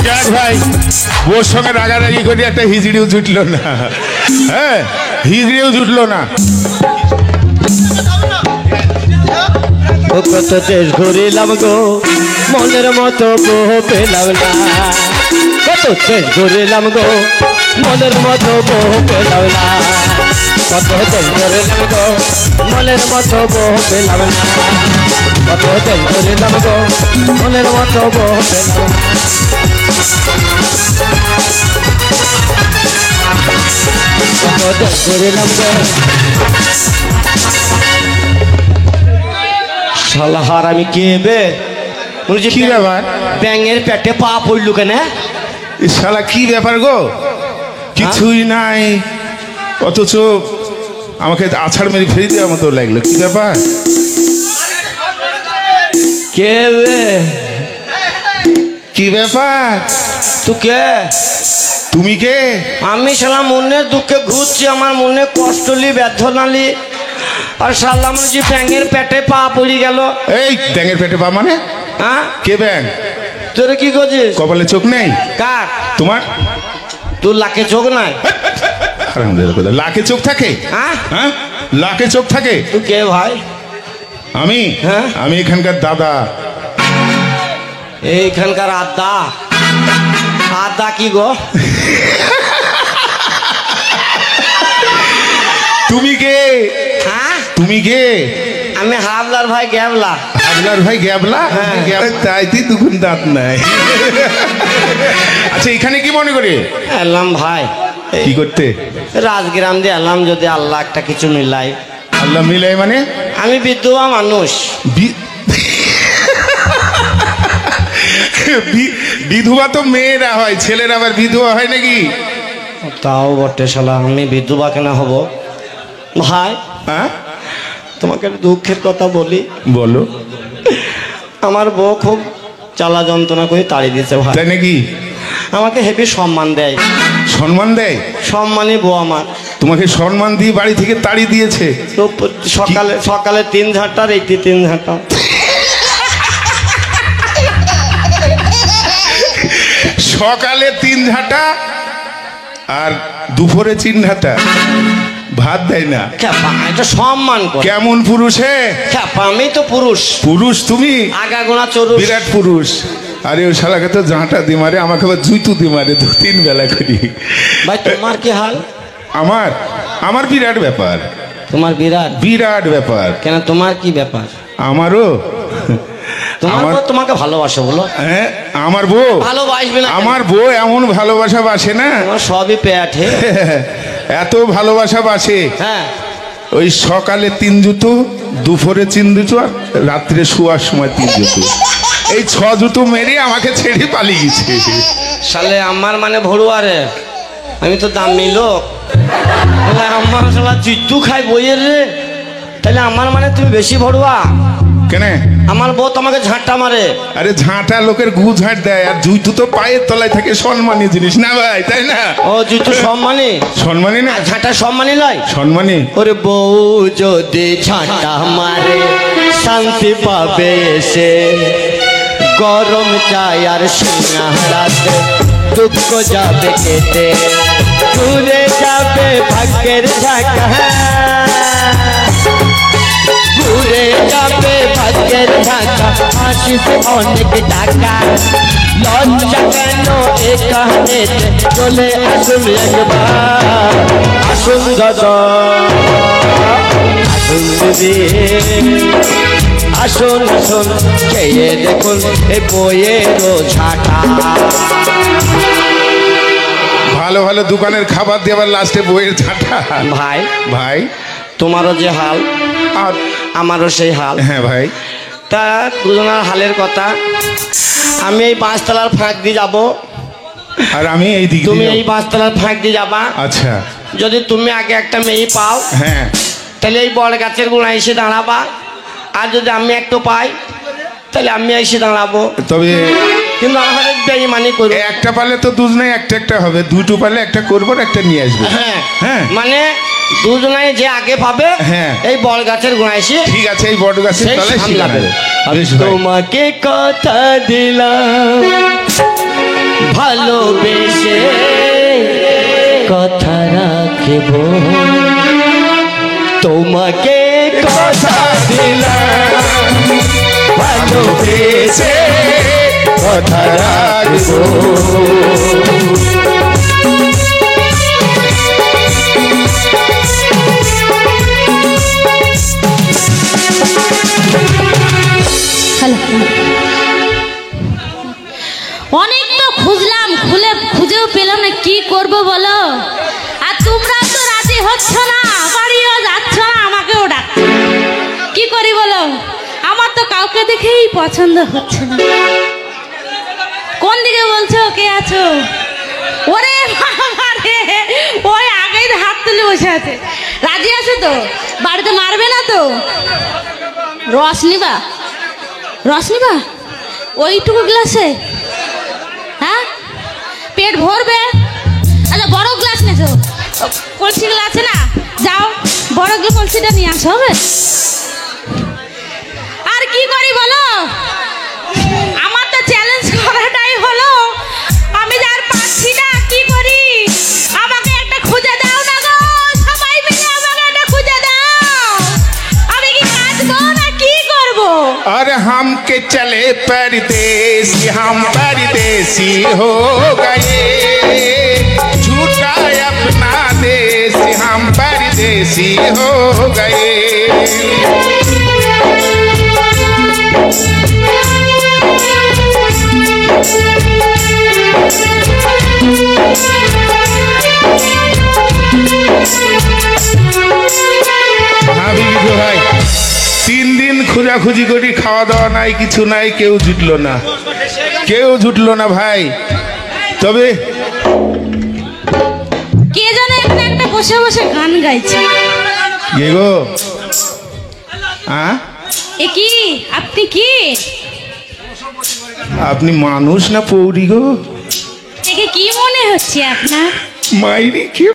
যাক ভাই, ওর সঙ্গে রাগারাগি করে একটা হিজড়িও জুটলো না। হ্যাঁ, হিজড়িও জুটলো না। কত দেশ ঘুরিলাম গো, মনের মতো বউ পেলাম না। কত দেশ ঘুরিলাম গো, মনের মতো বউ পেলাম না। কত দেশ ঘুরিলাম গো, মনের মতো বউ পেলাম না। কত দেশ ঘুরিলাম গো, মনের মতো বউ পেলাম না। কত দেশ ঘুরিলাম গো। শালাহার আমি কেবে কি ব্যাপার? ব্যাঙের পেটে পা পড়ল কেন? শালা কি ব্যাপার গো? কিছুই নাই, অথচ আমাকে আছাড় মেরে ফেলে দেওয়ার মতো লাগলো। কি ব্যাপার? কেবে কি ব্যাপার? তুই কে? তুমি কে? আমি শালা মনের দুঃখে ঘুরছি, আমার মনে কষ্ট লি বেদনা লি, আর শালা মনে যে ব্যাঙের পেটে পা পড়ে গেল। এই ব্যাঙের পেটে পা মানে? হ্যাঁ, কে ব্যাঙ? তোর কি করছিস? কপালে চোখ নেই? কার? তোমার? তোর লাকে চোখ নাই? লাখে চোখ থাকে? হ্যাঁ, হ্যাঁ, লাখে চোখ থাকে। তুই কে ভাই? আমি? হ্যাঁ, আমি এখানকার দাদা। এইখানকার আদা? আদা কি গো? তুমি কে? হ্যাঁ, তুমি কে? আমি হাবলার ভাই গ্যাবলা। হাবলার ভাই গ্যাবলা? তাইতেই দুগুণ দাঁত নাই। আচ্ছা, এখানে কি মনে করে এলাম ভাই? কি করতে? রাজগ্রাম দিয়ে এলাম, যদি আল্লাহ একটা কিছু মিলাই। আল্লাহ মিলাই মানে? আমি বিধবা মানুষ। বিধবা তো মেয়েরা হয়, ছেলেরা আবার বিধবা হয় নাকি? তাও বটে শালা, আমি বিধবা কেন হব ভাই? হ্যাঁ, তোমাকে দুঃখের কথা বলি। বলো। আমার বউ খুব জ্বালা যন্ত্রণা করে তাড়িয়ে দিয়েছে ভাই। তাই নাকি? আমাকে হেভি সম্মান দেয়। সম্মান দেয়? সম্মানী বউ আমার। তোমাকে সম্মান দিয়ে বাড়ি থেকে তাড়িয়ে দিয়েছে? তো সকালে সকালে 3 ঝাঁটা, রাইতে 3 ঝাঁটা। সকালে 3 ঝাঁটা আর দুপুরে 3 ঝাঁটা, ভাত দেয় না? এটা সম্মান করে। কেমন পুরুষ হে? আমি তো পুরুষ। পুরুষ তুমি? আগা গোনা চোর, বিরাট পুরুষ। আরে ও শালাকে তো ঝাঁটা দি মারে, আমাকে আবার জুতো দি মারে 2-3 বেলা করি। ভাই তোমার কি হাল? আমার আমার বিরাট ব্যাপার। তোমার বিরাট বিরাট ব্যাপার? কেন, তোমার কি ব্যাপার? আমারও। তোমাকে ভালোবাসো বলো। হ্যাঁ, আমার বউ ভালোবাসবে না? আমার বউ এমন ভালোবাসা বাসে না, তোমার সবই পেটে। এত ভালোবাসা বাসে। হ্যাঁ, ওই সকালে 3 জুতো, দুপুরে 3 জুতো, আর রাত্রে শোয়ার সময় 3 জুতো। এই 6 জুতো মেরে আমাকে ছেড়ে পালিয়ে গেছে। শালে আমার মানে ভরুয়া রে, আমি তো দামি লোক। আমার শালা জুতু খাই বইয়ের রে, তাহলে আমার মানে তুমি বেশি ভরুয়া কেন? আমার বউ তোমাকে ঝাঁটা মারে। আরে ঝাঁটা লোকের গু ঝাঁট দেয়, আর জুতো তো পায়ের তলায় থাকে, সম্মানী জিনিস না ভাই, তাই না? ও জুতু সম্মানী? সম্মানী না, ঝাঁটা সম্মানী নয়? সম্মানী। ওরে বউ যদি ঝাঁটা মারে শান্তি পাবে সে, গরম চাই আর সিংহারাতে দুঃখ যাবে কেটে, ঘুরে যাবে ভাগ্যের ঝাঁকা, ঘুরে যাবে ভাগ্যের ঝাঁকা, আসিবে অনেক টাকা। লজ্জা কেন এখানে, চলে আসুন একবার, আসুন দাদা, আসুন দিদি, আসুন আসুন, খেয়ে দেখুন এ বইয়েরও ঝাঁটা। ভালো ভালো দোকানের খাবার দিয়ে আবার লাস্টে বইয়ের ঝাঁটা। ভাই ভাই, তোমারও যে হাল আর আমারও সেই হাল। হ্যাঁ ভাই। তা দুজনের হালের কথা। আমি এই 5 তলার ফাঁক দিয়ে যাবো, আর আমি এই দিকে। তুমি এই 5 তলার ফাঁক দিয়ে যাবা। আচ্ছা। যদি তুমি আগে একটা মেয়ে পাও, হ্যাঁ, তাহলে এই বড় গাছের গোড়ায় এসে দাঁড়াবা, আর যদি আমি একটু পাই তাহলে আমি এসে দাঁড়াবো। তবে কিন্তু আমাদের বেঈমানি করব। একটা পারলে তো দুজনেই একটা একটা হবে, দুটো পারলে একটা করবো, একটা নিয়ে আসবো। হ্যাঁ হ্যাঁ, মানে দুজনাই যে আগে পাবে, হ্যাঁ, এই বড় গাছের গোড়ায় এসে। ঠিক আছে, এই বড় গাছের তলায় তোমাকে কথা দিলাম, ভালোবেসে কথা রাখব, তোমাকে কথা দিলাম ভালোবেসে কথা রাখব। অনেক তো খুঁজলাম, খুঁজেও পেলাম না, কি করব বলো? আর তোমরা তো রাজি হচ্ছ না, বাড়িও যাচ্ছ না, আমাকেও ডাকছো। কি করি বলো? আমার তো কাউকে দেখেই পছন্দ হচ্ছে না। কোন দিকে বলছো? কে আছো? ওরে বাবা রে, ওই আগেই হাত তুলে বসে আছে। রাজি আছো তো? বাড়িতে মারবে না তো? রস নিবা? রস নিবা ওইটুকু গ্লাসে? হ্যাঁ, পেট ভরবে? আচ্ছা, বড় গ্লাস নেছো, কলসি গ্লাস আছে না? যাও বড় কলসিটা নিয়ে আসো, হবে? আর কি করি বলো? আমার তো চ্যালেঞ্জ করাটাই হলো, আমি যার পাচ্ছি না, কি করি? আমাকে একটা খুঁজে দাও না গো, সবাই মিলে আমাকে একটা খুঁজে দাও। আমি কি কাঁদবো না কি করবো? और हम के चले परदेसी, हम परदेसी हो गए, झूठा अपना देश, हम परदेसी हो गए। हाँ बीबी भाई, 3 दिन খোঁজাখুঁজি করি, খাওয়া দাওয়া নাই, কিছু নাই, কেউ জুটলো না, কেউ জুটলো না ভাই। তবে কে যেন এখানে একটা বসে বসে গান গাইছে। কে গো? এ কি? আপনি কি? আপনি মানুষ না পৌরি গো? দেখে কি মনে হচ্ছে আপনার? মাইরি কি